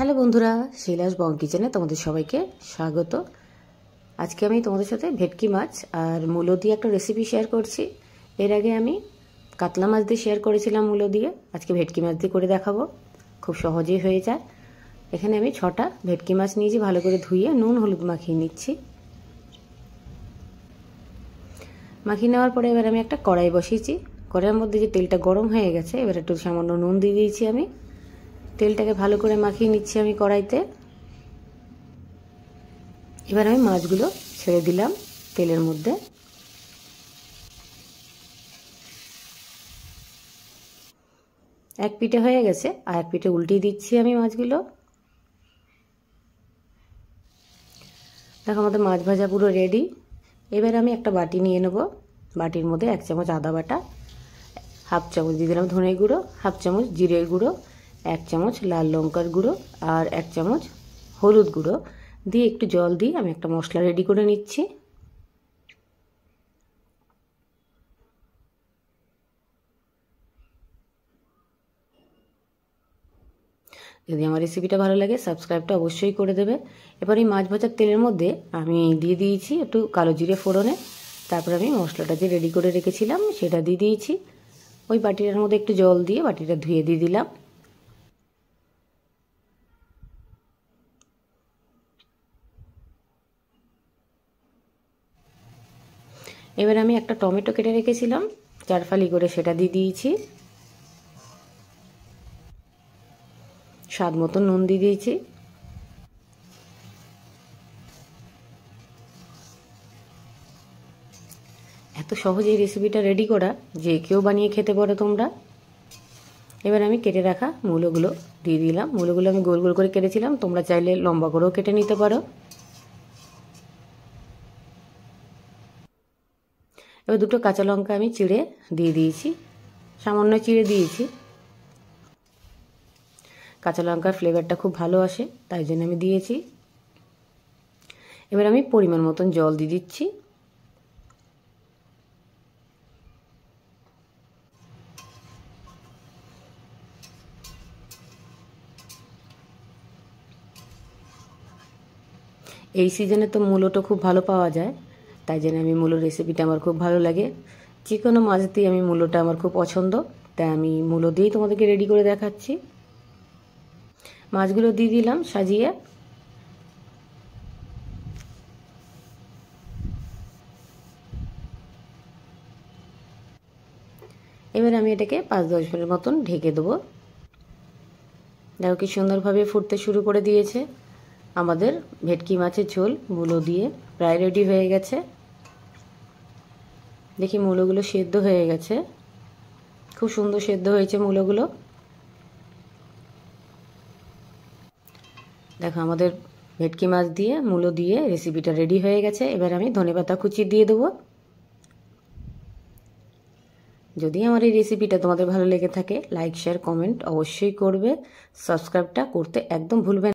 Hello বন্ধুরা, শৈলাস বং কিচেনে তোমাদের সবাইকে স্বাগত। আজকে আমি তোমাদের সাথে ভেটকি মাছ আর মূলো দিয়ে একটা রেসিপি শেয়ার করছি। এর আগে আমি কাতলা মাছ দিয়ে শেয়ার করেছিলাম মূলো দিয়ে, আজকে ভেটকি মাছ দিয়ে করে দেখাবো। খুব সহজেই হয়ে যায়। এখানে আমি 6টা ভেটকি মাছ নিয়েছি, ভালো করে ধুয়ে নুন হলুদ মাখিয়ে নিচ্ছি। মাখিয়ে নেওয়ার পরে এবার আমি একটা কড়াই বসিয়েছি। কড়াইয়ের মধ্যে যে তেলটা গরম হয়ে গেছে, এবার একটু সামান্য নুন দিয়ে দিয়েছি। আমি তেলটাকে ভালো করে মাখিয়ে নিচ্ছি আমি কড়াইতে। এবার আমি মাছগুলো ছেড়ে দিলাম তেলের মধ্যে। এক পিঠে হয়ে গেছে, আর এক পিঠে উল্টিয়ে দিচ্ছি আমি মাছগুলো। দেখো আমাদের মাছ ভাজা পুরো রেডি। এবার আমি একটা বাটি নিয়ে নেব। বাটির মধ্যে 1 চামচ আদা বাটা, হাফ চামচ দিয়ে দিলাম ধনে গুঁড়ো, হাফ চামচ জিরের গুঁড়ো, 1 চামচ লাল লঙ্কার গুঁড়ো আর 1 চামচ হলুদ গুঁড়ো দিয়ে একটু জল দিয়ে আমি একটা মশলা রেডি করে নিচ্ছি। যদি আমার রেসিপিটা ভালো লাগে সাবস্ক্রাইবটা অবশ্যই করে দেবে। এবার এই মাছ ভাজার তেলের মধ্যে আমি দিয়ে দিয়েছি একটু কালো জিরে ফোড়নে। তারপর আমি মশলাটা যে রেডি করে রেখেছিলাম সেটা দিয়ে দিয়েছি। ওই বাটিটার মধ্যে একটু জল দিয়ে বাটিটা ধুয়ে দিয়ে দিলাম। এবার আমি একটা টমেটো কেটে রেখেছিলাম 4 ফালি করে, সেটা দিয়ে দিয়েছি। স্বাদ মতো নুন দিয়ে দিয়েছি। এত সহজে এই রেসিপিটা রেডি করা যে কেউ বানিয়ে খেতে পারো তোমরা। এবার আমি কেটে রাখা মূলোগুলো দিয়ে দিলাম। মূলোগুলো আমি গোল গোল করে কেটেছিলাম, তোমরা চাইলে লম্বা করেও কেটে নিতে পারো। এবার 2টো কাঁচা লঙ্কা আমি চিড়ে দিয়ে দিয়েছি, সামান্য চিড়ে দিয়েছি। কাঁচা লঙ্কার ফ্লেভারটা খুব ভালো আসে, তাই জন্য আমি দিয়েছি। এবার আমি পরিমাণ মতন জল দিয়ে দিচ্ছি। এই সিজনে তো মূলোটা খুব ভালো পাওয়া যায়, তাই জন্য আমি মূলো রেসিপিটা আমার খুব ভালো লাগে। যে কোনো মাছ দিয়ে আমি মূলোটা আমার খুব পছন্দ, তাই আমি মূলো দিয়েই তোমাদেরকে রেডি করে দেখাচ্ছি। মাছগুলো দিয়ে দিলাম সাজিয়ে। এবার আমি এটাকে 5-10 মিনিট মতন ঢেকে দেবো। দেখো কি সুন্দরভাবে ফুটতে শুরু করে দিয়েছে। আমাদের ভেটকি মাছের ঝোল মূলো দিয়ে প্রায় রেডি হয়ে গেছে। দেখি মূলোগুলো সেদ্ধ হয়ে গেছে, খুব সুন্দর সেদ্ধ হয়েছে মূলোগুলো। দেখো আমাদের ভেটকি মাছ দিয়ে মূলো দিয়ে রেসিপিটা রেডি হয়ে গেছে। এবার আমি ধনেপাতা কুচি দিয়ে দেবো। যদি আমার এই রেসিপিটা তোমাদের ভালো লেগে থাকে লাইক শেয়ার কমেন্ট অবশ্যই করবে। সাবস্ক্রাইবটা করতে একদম ভুলবেন না।